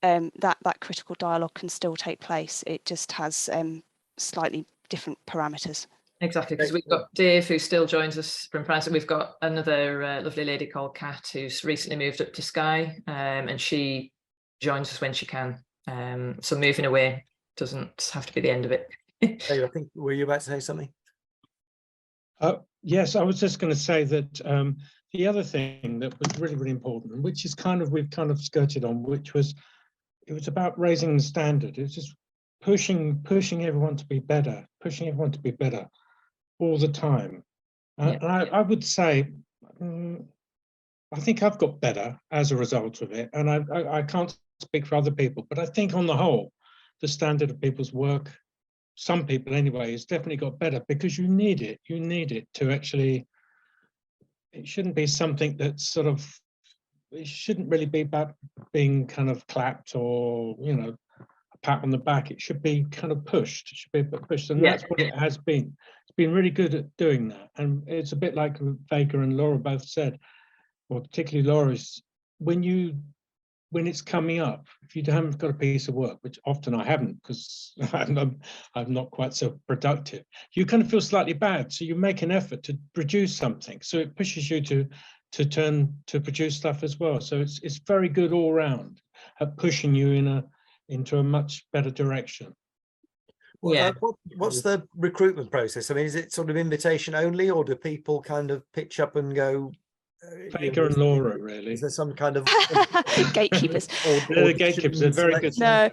that critical dialogue can still take place. It just has slightly different parameters. Exactly, because we've got Dave, who still joins us from France. We've got another lovely lady called Kat, who's recently moved up to Skye, and she joins us when she can. So moving away doesn't have to be the end of it. Dave, I think, were you about to say something? Yes, I was just going to say that the other thing that was really, really important, which is we've kind of skirted on, which was, it was about raising the standard. It was just pushing everyone to be better, all the time. And I would say, I think I've got better as a result of it. And I can't speak for other people, but I think on the whole, the standard of people's work some people anyway, it's definitely got better, because you need it. You need it to actually, it shouldn't be something that's sort of, it shouldn't really be about being kind of clapped or, you know, a pat on the back. It should be kind of pushed. It should be pushed, and that's what it has been. It's been really good at doing that. And it's a bit like Vega and Laura both said, or particularly Laura's, when it's coming up, if you haven't got a piece of work, which often I haven't, because I'm not quite so productive, you kind of feel slightly bad. So you make an effort to produce something. So it pushes you to produce stuff as well. So it's very good all round at pushing you into a much better direction. Well, what's the recruitment process? I mean, is it sort of invitation only, or do people kind of pitch up and go? Vega and Laura, really. Is there some kind of gatekeepers? The gatekeepers are very good. No,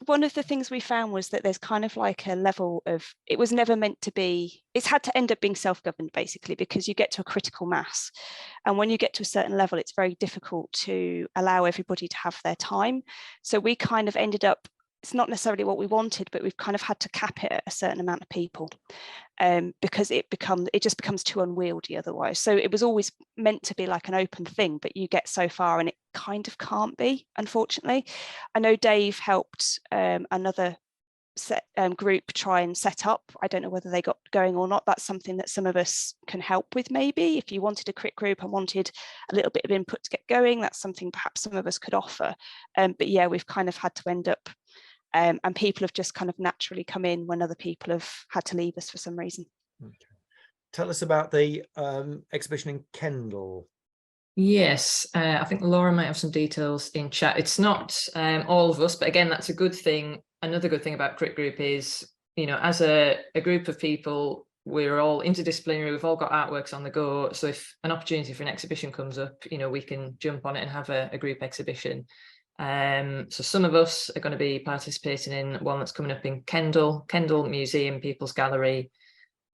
one of the things we found was that there's kind of like a level of, it was never meant to be, it's had to end up being self-governed basically, because you get to a critical mass, and when you get to a certain level, it's very difficult to allow everybody to have their time. So we kind of ended up, it's not necessarily what we wanted, but we've kind of had to cap it at a certain amount of people, because it just becomes too unwieldy otherwise. So it was always meant to be like an open thing, but you get so far and it kind of can't be, unfortunately. I know Dave helped another group try and set up. I don't know whether they got going or not. That's something that some of us can help with, maybe. If you wanted a crit group and wanted a little bit of input to get going, that's something perhaps some of us could offer. But yeah, we've kind of had to end up, and people have just kind of naturally come in when other people have had to leave us for some reason. Okay. Tell us about the exhibition in Kendal. Yes, I think Laura might have some details in chat. It's not all of us, but again, that's a good thing. Another good thing about Crit Group is, you know, as a group of people, we're all interdisciplinary, we've all got artworks on the go. So if an opportunity for an exhibition comes up, you know, we can jump on it and have a group exhibition. So some of us are going to be participating in one that's coming up in Kendal Museum People's Gallery,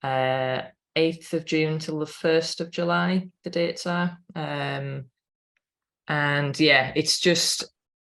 8th of June till the 1st of July, the dates are. And yeah, it's just,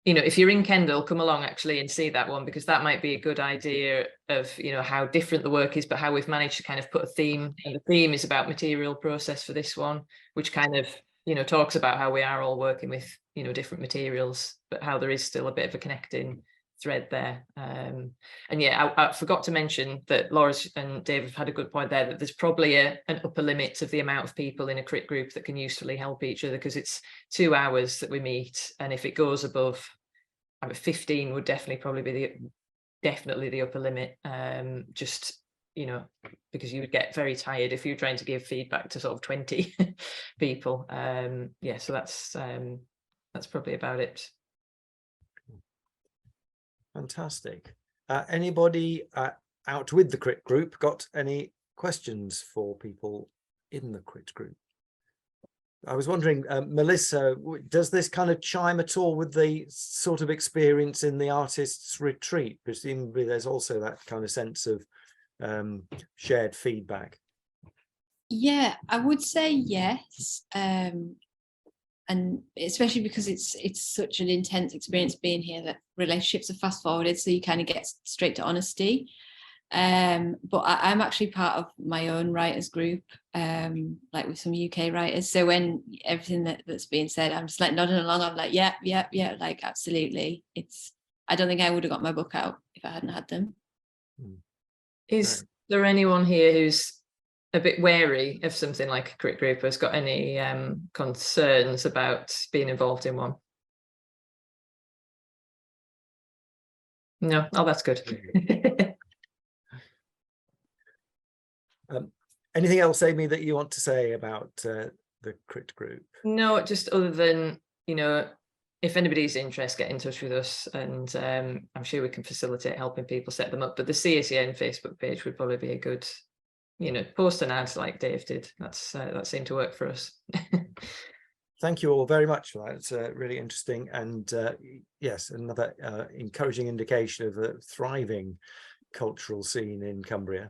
you know, if you're in Kendal, come along actually and see that one, because that might be a good idea of, you know, how different the work is, but how we've managed to kind of put a theme. And the theme is about material process for this one, which kind of, you know, talks about how we are all working with, you know, different materials, but how there is still a bit of a connecting thread there. And yeah, I forgot to mention that Laura and Dave have had a good point there, that there's probably an upper limit of the amount of people in a crit group that can usefully help each other, because it's 2 hours that we meet, and if it goes above 15 would definitely be the upper limit, just, you know, because you would get very tired if you're trying to give feedback to sort of 20 people. Yeah, so that's probably about it. Fantastic. Anybody out with the crit group got any questions for people in the crit group? I was wondering, Melissa, does this kind of chime at all with the sort of experience in the artist's retreat? Presumably there's also that kind of sense of shared feedback. Yeah, I would say yes. And especially because it's such an intense experience being here, that relationships are fast forwarded, so you kind of get straight to honesty. But I'm actually part of my own writers group, like with some UK writers. So when everything that's being said, I'm just like nodding along. I'm like, yeah, like absolutely. I don't think I would have got my book out if I hadn't had them. Is there anyone here who's a bit wary of something like a crit group, has got any concerns about being involved in one? No? Oh, that's good. Anything else, Amy, that you want to say about the crit group? No, just other than, you know, if anybody's interested, get in touch with us, and I'm sure we can facilitate helping people set them up. But the CACN Facebook page would probably be a good, you know, post an ad like Dave did. That seemed to work for us. Thank you all very much for that. It's really interesting, and yes, another encouraging indication of a thriving cultural scene in Cumbria.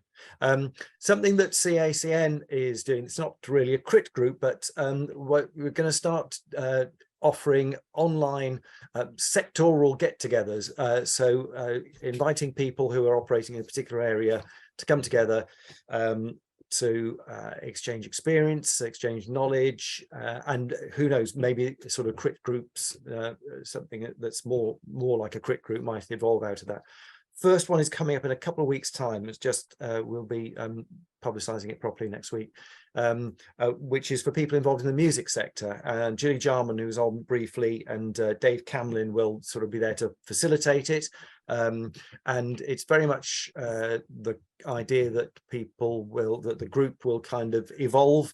Something that CACN is doing, it's not really a crit group, but we're going to start offering online sectoral get-togethers, so inviting people who are operating in a particular area to come together to exchange experience, exchange knowledge, and who knows, maybe sort of crit groups, something that's more like a crit group might evolve out of that. First one is coming up in a couple of weeks' time. It's just we'll be publicising it properly next week, which is for people involved in the music sector. And Julie Jarman, who's on briefly, and Dave Camlin will sort of be there to facilitate it. And it's very much the idea that the group will kind of evolve.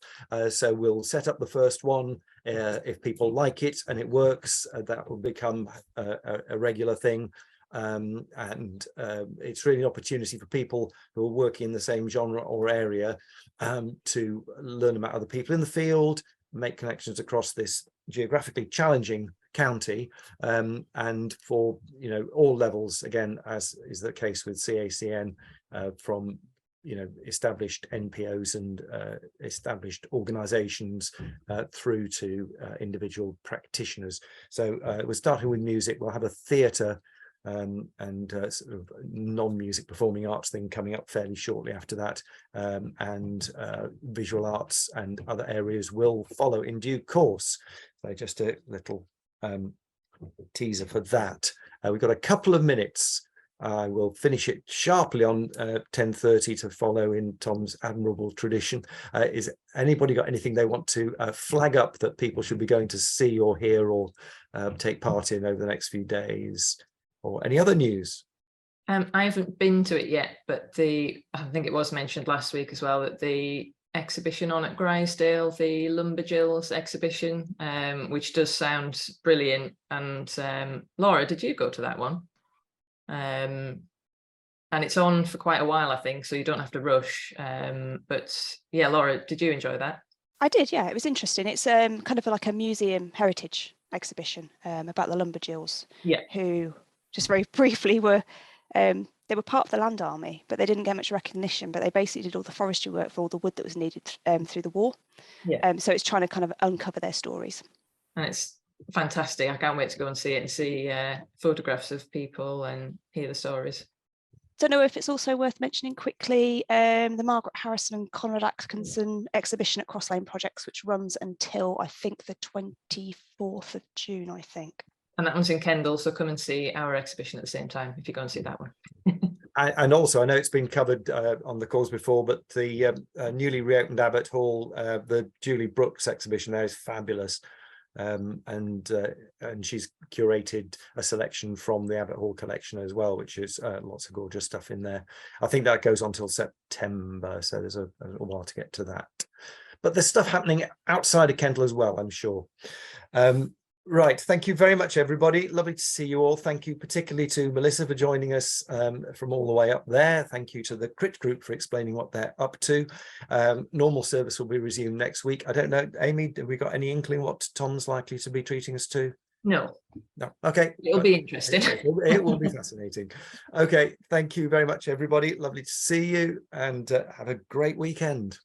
So we'll set up the first one. If people like it and it works, that will become a regular thing. It's really an opportunity for people who are working in the same genre or area to learn about other people in the field, make connections across this geographically challenging county, and for all levels, again, as is the case with CACN, from established NPOs and established organizations through to individual practitioners. So we're starting with music. We'll have a theatre and sort of non-music performing arts thing coming up fairly shortly after that, and visual arts and other areas will follow in due course. So just a little teaser for that. We've got a couple of minutes. I will finish it sharply on 10:30 to follow in Tom's admirable tradition. Is anybody got anything they want to flag up that people should be going to see or hear or take part in over the next few days? Or any other news? I haven't been to it yet, but I think it was mentioned last week as well that the exhibition on at Grisdale, the Lumberjills exhibition, which does sound brilliant. And Laura, did you go to that one? And it's on for quite a while, I think, so you don't have to rush. But yeah, Laura, did you enjoy that? I did, yeah. It was interesting. It's kind of like a museum heritage exhibition about the Lumberjills, who just very briefly were they were part of the Land Army, but they didn't get much recognition, but they basically did all the forestry work for all the wood that was needed through the war. So it's trying to kind of uncover their stories. And it's fantastic. I can't wait to go and see it and see photographs of people and hear the stories. Don't know if it's also worth mentioning quickly the Margaret Harrison and Conrad Atkinson exhibition at Cross Lane Projects, which runs until I think the 24th of June, I think. And that one's in Kendal, so come and see our exhibition at the same time if you go and see that one. And also, I know it's been covered on the calls before, but the newly reopened Abbott Hall, the Julie Brooks exhibition there is fabulous. And she's curated a selection from the Abbott Hall collection as well, which is lots of gorgeous stuff in there. I think that goes on till September, so there's a while to get to that. But there's stuff happening outside of Kendal as well, I'm sure. Right, thank you very much, everybody. Lovely to see you all. Thank you particularly to Melissa for joining us from all the way up there. Thank you to the Crit Group for explaining what they're up to. Normal service will be resumed next week. I don't know, Amy, have we got any inkling what Tom's likely to be treating us to? No. Okay. It'll be interesting. It will be fascinating. Okay, thank you very much, everybody. Lovely to see you, and have a great weekend.